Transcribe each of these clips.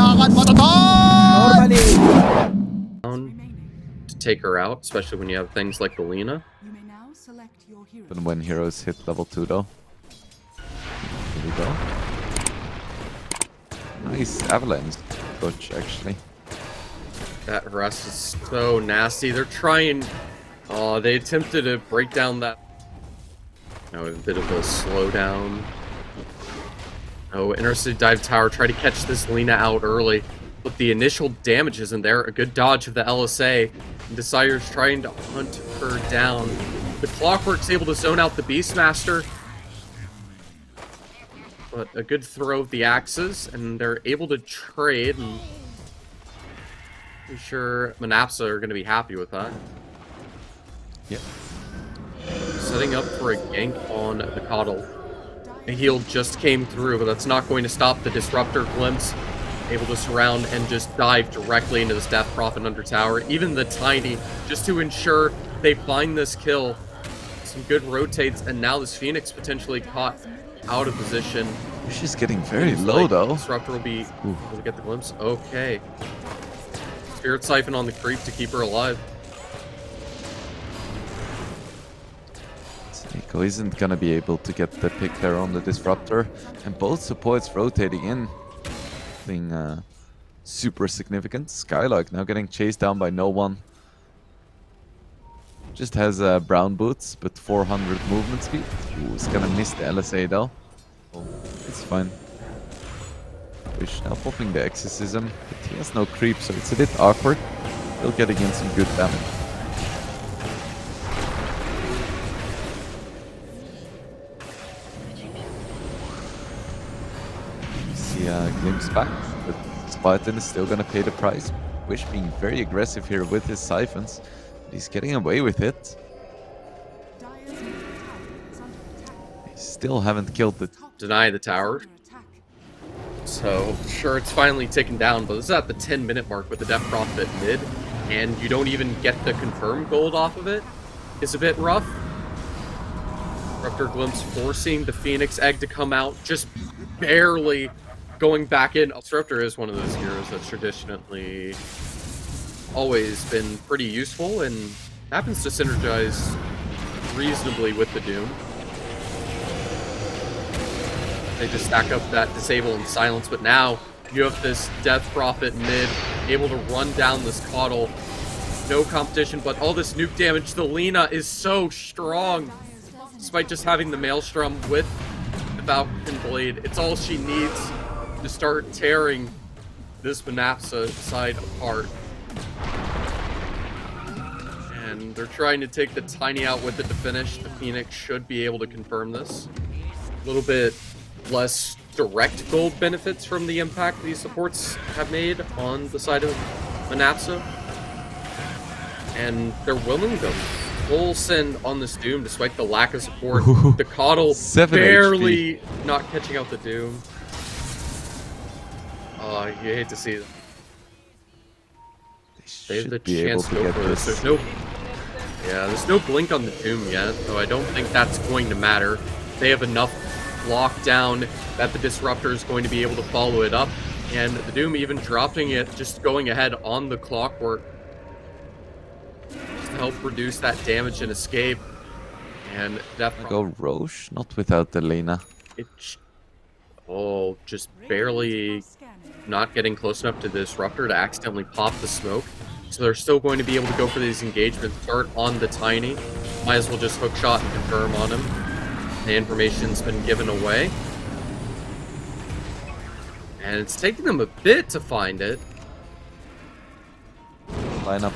lakad matatag! Normally. To take her out, especially when you have things like the Lina. But when heroes hit level 2 though. Here we go. Nice avalanche dodge actually. That harass is so nasty. They're trying. Oh, they attempted to break down that. A bit of a slowdown. Oh, interested dive tower. Try to catch this Lina out early. But the initial damage isn't there. A good dodge of the LSA. And Desire's trying to hunt her down. The Clockwork's able to zone out the Beastmaster. But a good throw of the axes. And they're able to trade. And I'm sure Monaspa are going to be happy with that. Yep. Setting up for a gank on the Coddle. A heal just came through, but that's not going to stop the Disruptor Glimpse. Able to surround and just dive directly into this Death Prophet under tower. Even the Tiny, just to ensure they find this kill. Some good rotates, and now this Phoenix potentially caught out of position. She's getting very low though. Disruptor will be able to get the glimpse. Okay. Spirit Siphon on the creep to keep her alive. Nico isn't gonna be able to get the pick there on the Disruptor, and both supports rotating in. Being super significant. Skylark now getting chased down by no one. Just has brown boots, but 400 movement speed. Ooh, he's gonna miss the LSA though. Oh, it's fine. Wish now popping the Exorcism, but he has no creep, so it's a bit awkward. Still getting in some good damage. See Glimpse back, but Spartan is still gonna pay the price. Wish being very aggressive here with his siphons. He's getting away with it. They still haven't killed the... Deny the tower. So, sure, it's finally taken down, but this is at the 10-minute mark with the Death Prophet mid, and you don't even get the confirmed gold off of it. It's a bit rough. Disruptor Glimpse forcing the Phoenix Egg to come out, just barely going back in. Disruptor is one of those heroes that's traditionally always been pretty useful and happens to synergize reasonably with the Doom. They just stack up that disable and silence, but now you have this Death Prophet mid able to run down this Coddle. No competition, but all this nuke damage. The Lina is so strong, despite just having the Maelstrom with the Falcon Blade. It's all she needs to start tearing this Monaspa side apart. And they're trying to take the Tiny out with it to finish. The Phoenix should be able to confirm this. A little bit less direct gold benefits from the impact these supports have made on the side of Monaspa. And they're willing to full send on this Doom despite the lack of support. The Coddle barely HP. Not catching out the Doom. Oh, you hate to see that. They have the chance to go for this. There's no blink on the Doom yet, so I don't think that's going to matter. They have enough lockdown that the Disruptor is going to be able to follow it up, and the Doom even dropping it, just going ahead on the Clockwork just to help reduce that damage and escape. And that go Roche, not without the Lena. Just barely not getting close enough to the Disruptor to accidentally pop the smoke. So they're still going to be able to go for these engagements, start on the Tiny. Might as well just hook shot and confirm on him. The information's been given away. And it's taking them a bit to find it. Line up.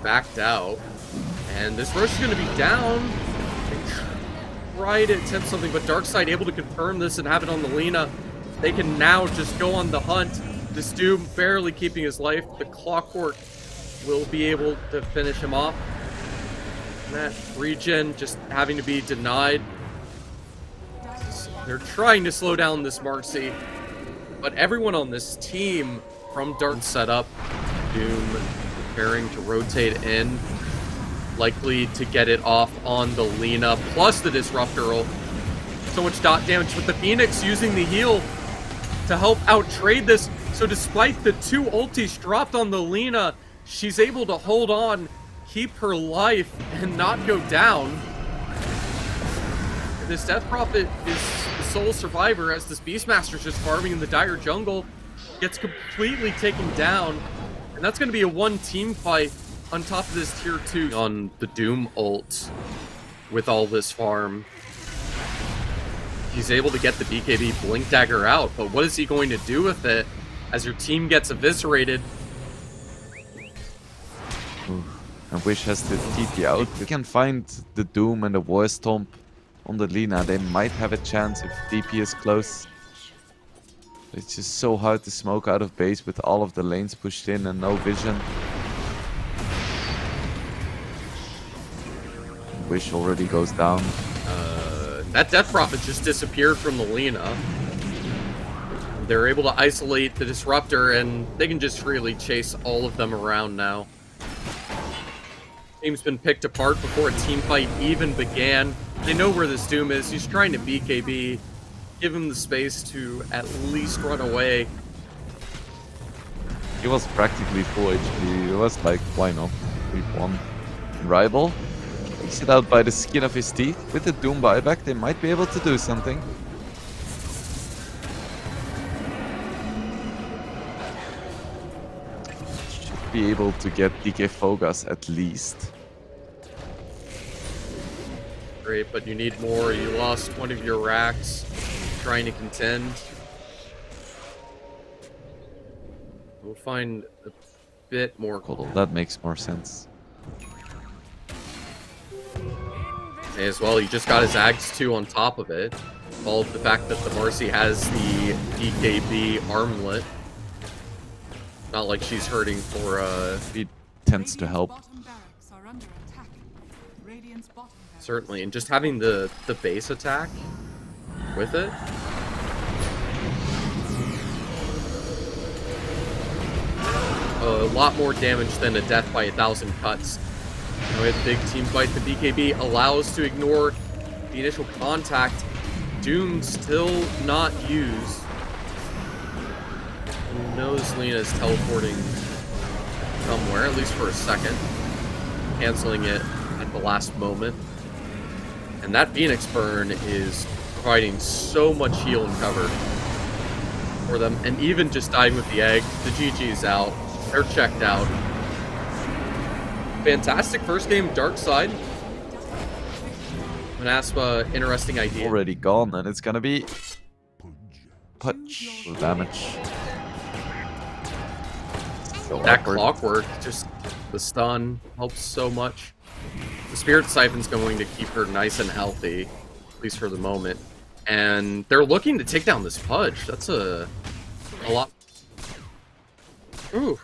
Backed out. And this Roche is going to be down. Try to attempt something, but Darkside able to confirm this and have it on the Lina. They can now just go on the hunt. This Doom barely keeping his life. The Clockwork will be able to finish him off. And that regen just having to be denied. They're trying to slow down this Marcy, but everyone on this team from Dark setup Doom preparing to rotate in. Likely to get it off on the Lina, plus the Disruptor ult. So much dot damage, with the Phoenix using the heal to help out-trade this. So despite the 2 ultis dropped on the Lina, she's able to hold on, keep her life, and not go down. This Death Prophet is the sole survivor, as this Beastmaster's just farming in the dire jungle. Gets completely taken down, and that's going to be a 1-team fight on top of this tier 2 on the Doom ult with all this farm. He's able to get the BKB Blink Dagger out, but what is he going to do with it as your team gets eviscerated? And Wish has the TP out. We can find the Doom and the War Stomp on the Lina. They might have a chance if DP is close. It's just so hard to smoke out of base with all of the lanes pushed in and no vision. Wish already goes down. That Death Prophet just disappeared from the Lina. They're able to isolate the Disruptor, and they can just freely chase all of them around now. Team's been picked apart before a team fight even began. They know where this Doom is. He's trying to BKB. Give him the space to at least run away. He was practically full HP. It was like, why not? We've won. Rival takes it out by the skin of his teeth. With the Doom buyback, they might be able to do something. Should be able to get DK Fogas at least. Great, but you need more. You lost one of your racks trying to contend. We'll find a bit more. Cool, that makes more sense. As well, he just got his Ags 2 on top of it. Followed the fact that the Marcy has the DKB armlet. Not like she's hurting for He tends to help. certainly, and just having the base attack with it. A lot more damage than a death by 1,000 cuts. You know, we had a big team fight. The BKB allows to ignore the initial contact. Doom still not used. Who knows Lina's teleporting somewhere, at least for a second. Canceling it at the last moment. And that Phoenix burn is providing so much heal and cover for them. And even just dying with the egg, the GG's out. They're checked out. Fantastic first game, Darkside. Monaspa, interesting idea. Already gone, and it's gonna be punch with damage. So That awkward. clockwork, just the stun helps so much. The Spirit Siphon's going to keep her nice and healthy, at least for the moment. And they're looking to take down this Pudge. That's a lot. Ooh.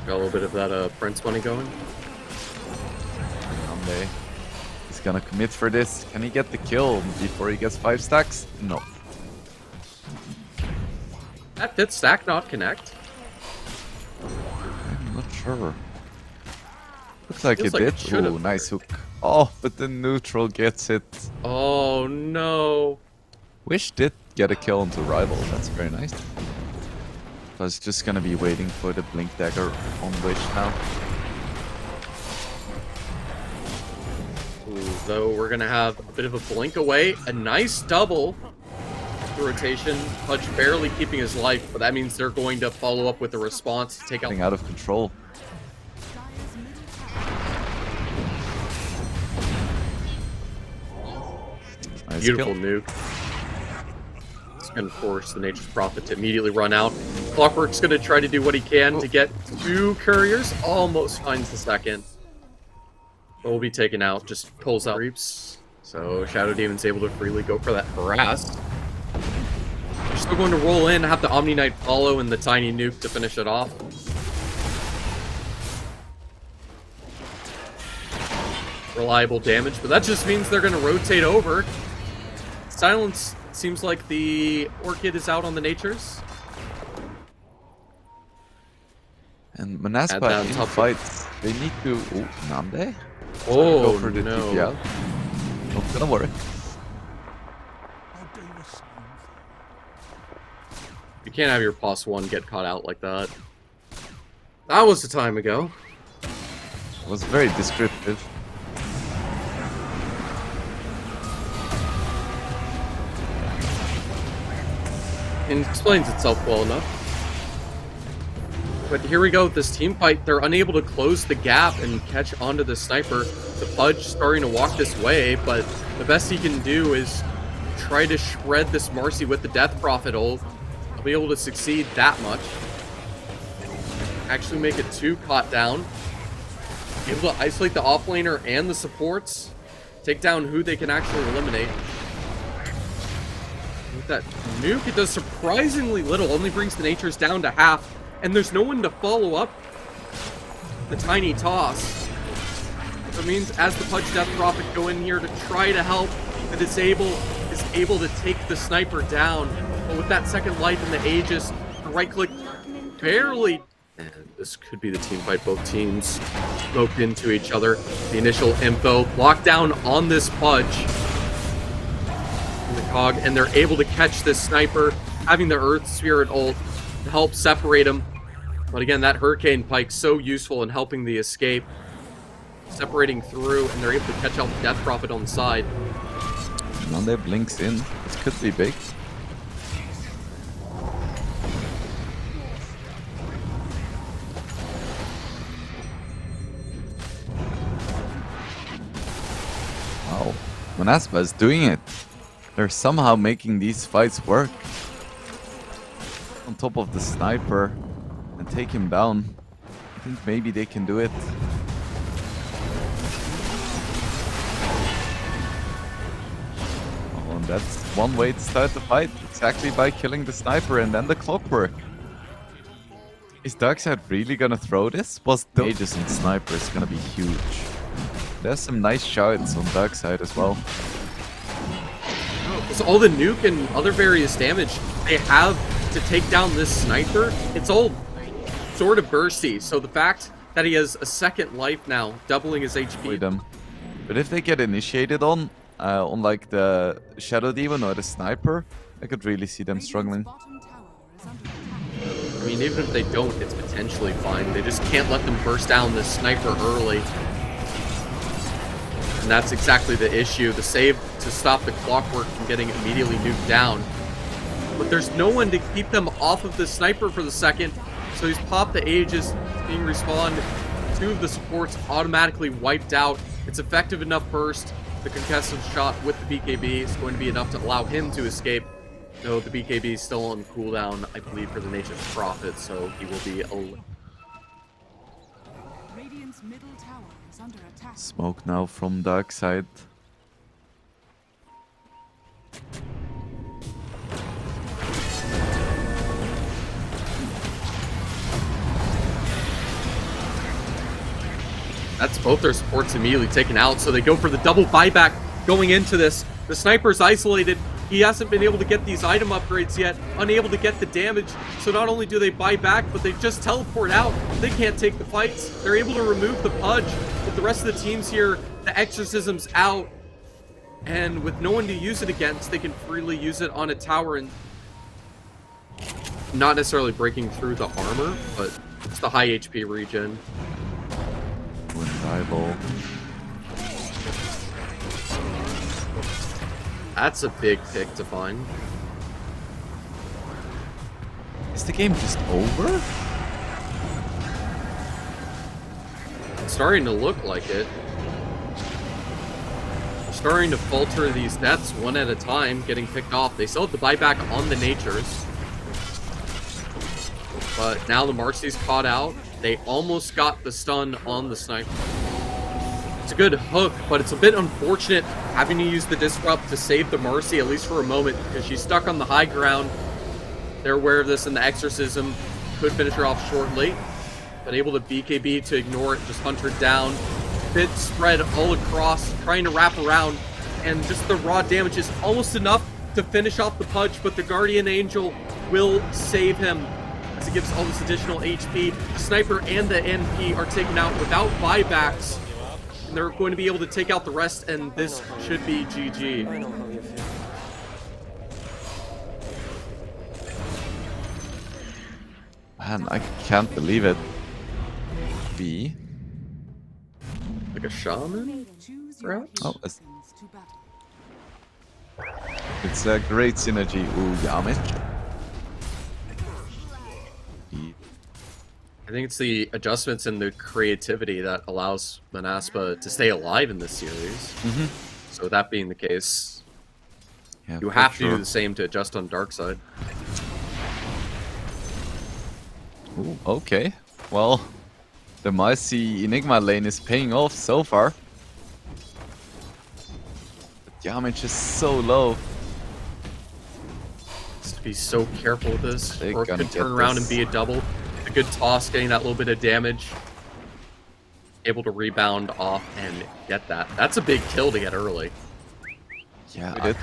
Got a little bit of that Prince money going. Someday. He's gonna commit for this. Can he get the kill before he gets 5 stacks? No. That 5th stack not connect? I'm not sure. Looks like Feels it like did. it should have Ooh, nice hook. Oh, but the neutral gets it. Oh no. Wish did get a kill onto Rival. That's very nice. I was just gonna be waiting for the Blink Dagger on Wish now. Ooh, though we're gonna have a bit of a blink away. A nice double rotation. Pudge barely keeping his life, but that means they're going to follow up with a response to take out. Getting out of control. Nice Beautiful kill. nuke. It's going to force the Nature's Prophet to immediately run out. Clockwork's going to try to do what he can to get 2 couriers. Almost finds the second. But will be taken out. Just pulls out creeps. So Shadow Demon's able to freely go for that harass. They're still going to roll in, have the Omni Knight follow, and the tiny nuke to finish it off. Reliable damage, but that just means they're going to rotate over. Silence seems like the Orchid is out on the Natures. And Add Monaspa that on in top of- fights, they need to... Oh, Nande? Oh, Go for the no. TPL. Not gonna work. You can't have your +1 get caught out like that. That was a time ago. It was very descriptive. It explains itself well enough. But here we go with this team fight. They're unable to close the gap and catch onto the sniper. The Pudge starting to walk this way, but the best he can do is try to shred this Marcy with the Death Prophet ult. He'll be able to succeed that much. Actually make it 2 caught down. Be able to isolate the offlaner and the supports. Take down who they can actually eliminate. With that nuke, it does surprisingly little. Only brings the natures down to half. And there's no one to follow up the tiny toss. So it means as the Pudge Death Prophet go in here to try to help, the Disable is able to take the sniper down. But with that second life in the Aegis, the right click barely... And this could be the team fight. Both teams smoked into each other. The initial info locked down on this Pudge in the cog, and they're able to catch this sniper, having the Earth Spirit ult to help separate him. But again, that Hurricane Pike so useful in helping the escape, separating through, and they're able to catch out the Death Prophet on the side. Nande blinks in. This could be big. Wow, Monaspa is doing it. They're somehow making these fights work. On top of the sniper and take him down. I think maybe they can do it. Oh, and that's one way to start the fight. Exactly by killing the sniper and then the clockwork. Is Darkside really gonna throw this? Was the Aegis and sniper is gonna be huge. There's some nice shots on Darkside as well. So all the nuke and other various damage they have to take down this sniper, it's all sort of bursty. So the fact that he has a second life now, doubling his HP. Them. But if they get initiated on like the Shadow Demon or the Sniper, I could really see them struggling. I mean, even if they don't, it's potentially fine. They just can't let them burst down this sniper early. And that's exactly the issue. The save to stop the clockwork from getting immediately nuked down. But there's no one to keep them off of the sniper for the second. So he's popped the Aegis, being respawned. 2 of the supports automatically wiped out. It's effective enough burst. The concussive shot with the BKB is going to be enough to allow him to escape. Though the BKB is still on cooldown, I believe, for the Nature's Prophet, so he will be Radiant's middle tower is under attack. Smoke now from Darkside. That's both their supports immediately taken out, so they go for the double buyback going into this. The sniper's isolated. He hasn't been able to get these item upgrades yet, unable to get the damage. So not only do they buy back, but they just teleport out. They can't take the fights. They're able to remove the Pudge, but the rest of the teams here, the Exorcism's out. And with no one to use it against, they can freely use it on a tower and not necessarily breaking through the armor, but it's the high HP regen. Rival. That's a big pick to find. Is the game just over? It's starting to look like it. They're starting to falter these deaths one at a time, getting picked off. They still have the buyback on the Natures. But now the Marcy's caught out. They almost got the stun on the sniper. It's a good hook, but it's a bit unfortunate having to use the Disrupt to save the Marcy, at least for a moment, because she's stuck on the high ground. They're aware of this, and the Exorcism could finish her off shortly. But able to BKB to ignore it, just hunt her down. Bit spread all across, trying to wrap around, and just the raw damage is almost enough to finish off the Pudge, but the Guardian Angel will save him. as it gives all this additional HP. The Sniper and the NP are taken out without buybacks. And they're going to be able to take out the rest, and this should be GG. I know how you feel. Man, I can't believe it. B. Like a shaman? Choose your Perhaps? Oh, heroes to battle. it's a great synergy. Ooh, Yamich. B. I think it's the adjustments and the creativity that allows Monaspa to stay alive in this series. So with that being the case, Yeah, you for have to sure. do the same to adjust on Darkside. Ooh, okay. Well, the Marcy Enigma lane is paying off so far. But Yamich is so low. Just be so careful with this. They're Or it gonna could turn get around this. and be a double. A good toss, getting that little bit of damage. Able to rebound off and get that. That's a big kill to get early. Yeah, I did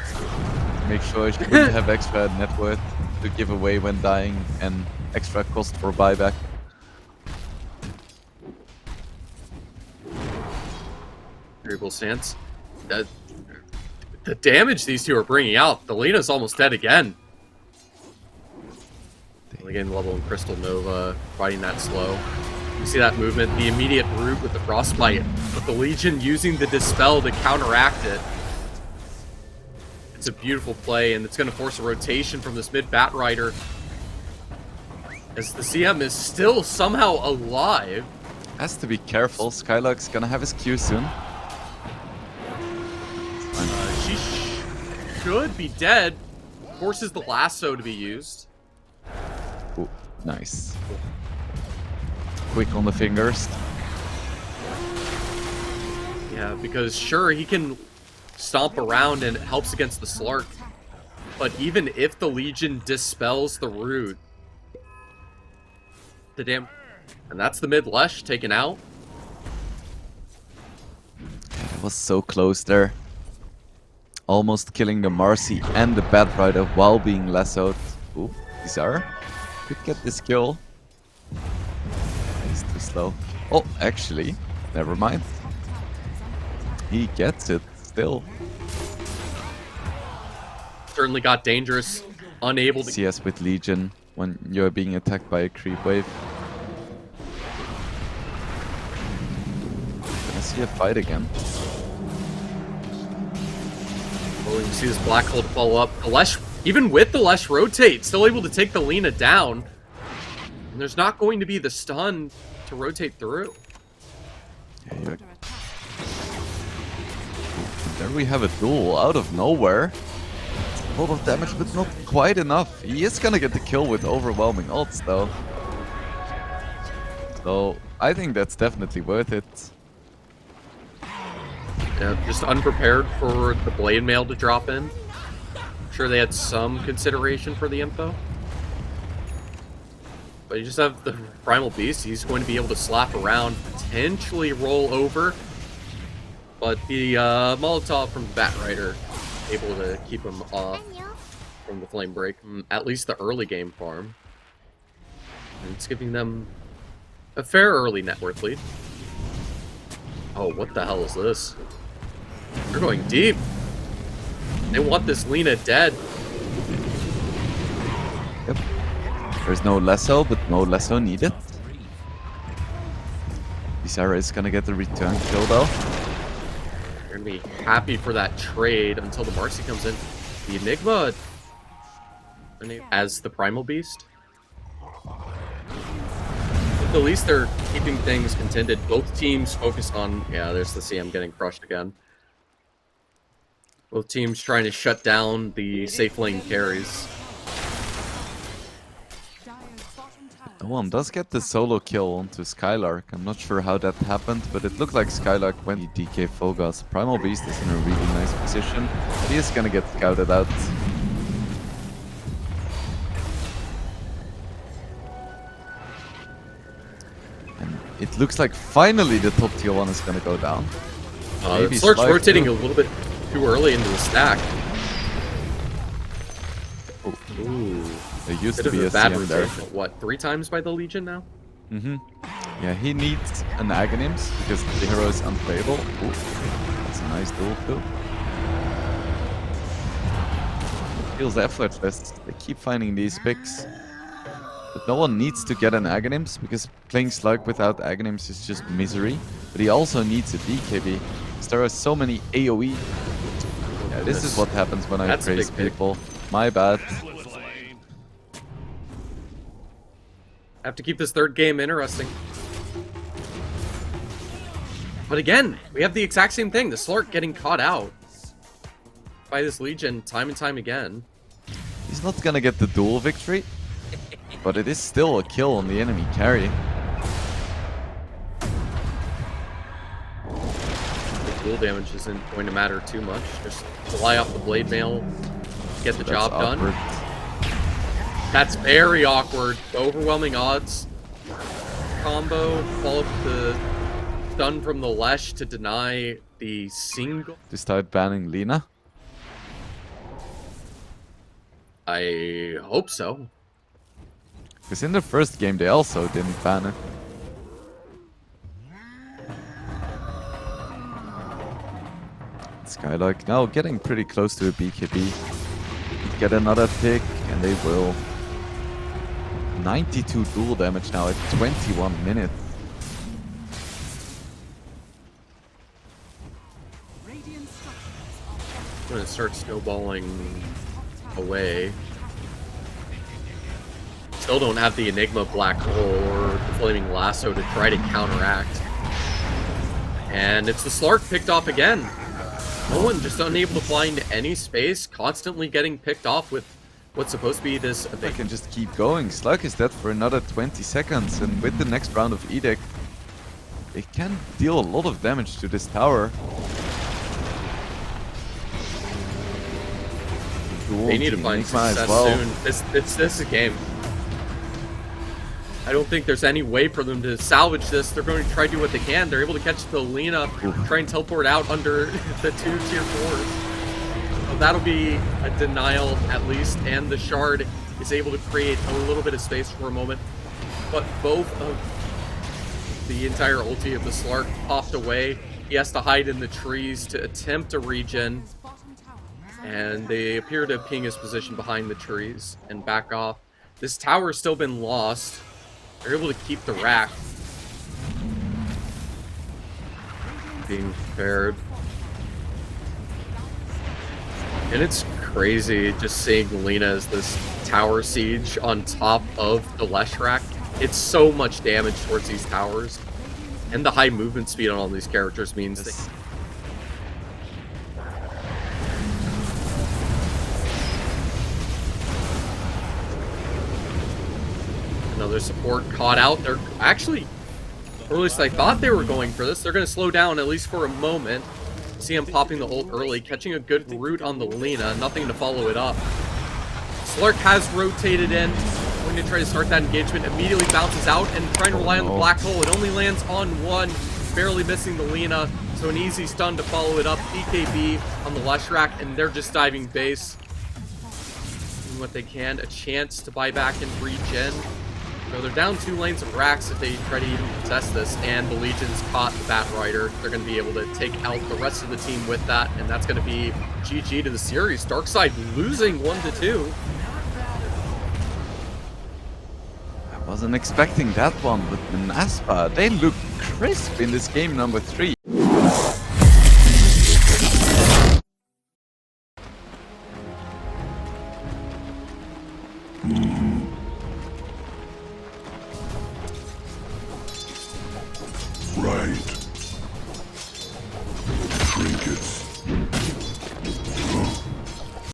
make sure she wouldn't have extra net worth to give away when dying and extra cost for buyback. Variable stance. The damage these two are bringing out. The Lena's almost dead again. Again, level and Crystal Nova fighting that slow. You see that movement, the immediate root with the Frostbite, but the Legion using the Dispel to counteract it. It's a beautiful play, and it's going to force a rotation from this mid Bat Rider. As the CM is still somehow alive. Has to be careful. Skylark's gonna have his Q soon. She should be dead. Forces the lasso to be used. Ooh, nice. Quick on the fingers. Yeah, because sure, he can stomp around and it helps against the Slark. But even if the Legion dispels the root, the damn... And that's the mid Lesh taken out. It was so close there. Almost killing the Marcy and the Bad Rider while being lassoed. Ooh, Bizarre. Could get this kill. He's too slow. Oh, actually, never mind. He gets it still. Certainly got dangerous. Unable to... CS with Legion when you're being attacked by a creep wave. Gonna see a fight again. Oh, you see this black hole to follow up. The Lesh, even with the Lesh rotate, still able to take the Lena down. And there's not going to be the stun to rotate through. Yeah, there we have a duel out of nowhere. A lot of damage, but not quite enough. He is gonna get the kill with overwhelming ults, though. So, I think that's definitely worth it. Yeah, just unprepared for the Blade Mail to drop in. I'm sure they had some consideration for the info. But you just have the Primal Beast. He's going to be able to slap around, potentially roll over. But the Molotov from the Bat Rider able to keep him off from the Flame Break. At least the early game farm. And it's giving them a fair early net worth lead. Oh, what the hell is this? They're going deep. They want this Lena dead. Yep. There's no lasso, but no lasso needed. Bizarre is gonna get the return kill, though. They're gonna be happy for that trade until the Marcy comes in. The Enigma as the Primal Beast. At least they're keeping things contended. Both teams focus on... Yeah, there's the CM getting crushed again. Both teams trying to shut down the safe lane carries. No one does get the solo kill onto Skylark. I'm not sure how that happened, but it looked like Skylark went DK Fogas. Primal Beast is in a really nice position. He is gonna get scouted out. And it looks like finally the top tier 1 is gonna go down. Maybe Slark's Slark rotating too. a little bit too early into the stack. Oh. Ooh. There used Bit to of be a a bad CM there. rotation. What, 3 times by the Legion now? Yeah, he needs an Aghanims because the hero is unplayable. Ooh, that's a nice duel too. Feels effortless. They keep finding these picks. But no one needs to get an Aghanims because playing Slug without Aghanims is just misery. But he also needs a BKB. There are so many AoE. Yeah, this is what happens when I praise people. My bad. Have to keep this third game interesting. But again, we have the exact same thing. The Slark getting caught out by this Legion time and time again. He's not gonna get the duel victory, but it is still a kill on the enemy carry. The duel damage isn't going to matter too much. Just fly off the blade mail, get the job done. That's very awkward. Overwhelming odds. Combo, followed the stun from the Lesh to deny the single. To start banning Lina? I hope so. Because in the first game they also didn't ban it. Skylark now getting pretty close to a BKB. Get another pick, and they will. 92 duel damage now at 21 minutes. I'm gonna start snowballing away. Still don't have the Enigma Black Hole or the Flaming Lasso to try to counteract. And it's the Slark picked off again. No one just unable to find any space, constantly getting picked off with what's supposed to be this They can just keep going. Slug is dead for another 20 seconds, and with the next round of Edict, they can deal a lot of damage to this tower. They need to find success soon. This is a game. I don't think there's any way for them to salvage this. They're going to try to do what they can. They're able to catch the Lina, try and teleport out under the 2 tier 4s. So that'll be a denial at least, and the Shard is able to create a little bit of space for a moment. But both of the entire ulti of the Slark popped away. He has to hide in the trees to attempt a regen. And they appear to ping his position behind the trees and back off. This tower's still been lost. They're able to keep the rack being prepared. And it's crazy just seeing Lina as this tower siege on top of the Lesh rack. It's so much damage towards these towers. And the high movement speed on all these characters means that another support caught out. They're actually, or at least I thought they were going for this. They're going to slow down at least for a moment. See him popping the ult early, catching a good root on the Lina. Nothing to follow it up. Slark has rotated in. Going to try to start that engagement. Immediately bounces out and trying to rely on the black hole. It only lands on one, barely missing the Lina. So an easy stun to follow it up. BKB on the Lesh rack, and they're just diving base. Doing what they can. A chance to buy back and regen. So they're down 2 lanes of racks if they try to even contest this, and the Legion's caught the Bat Rider. They're going to be able to take out the rest of the team with that, and that's going to be GG to the series. Darkside losing 1-2. I wasn't expecting that one, but Monaspa, they look crisp in this game number 3. Right.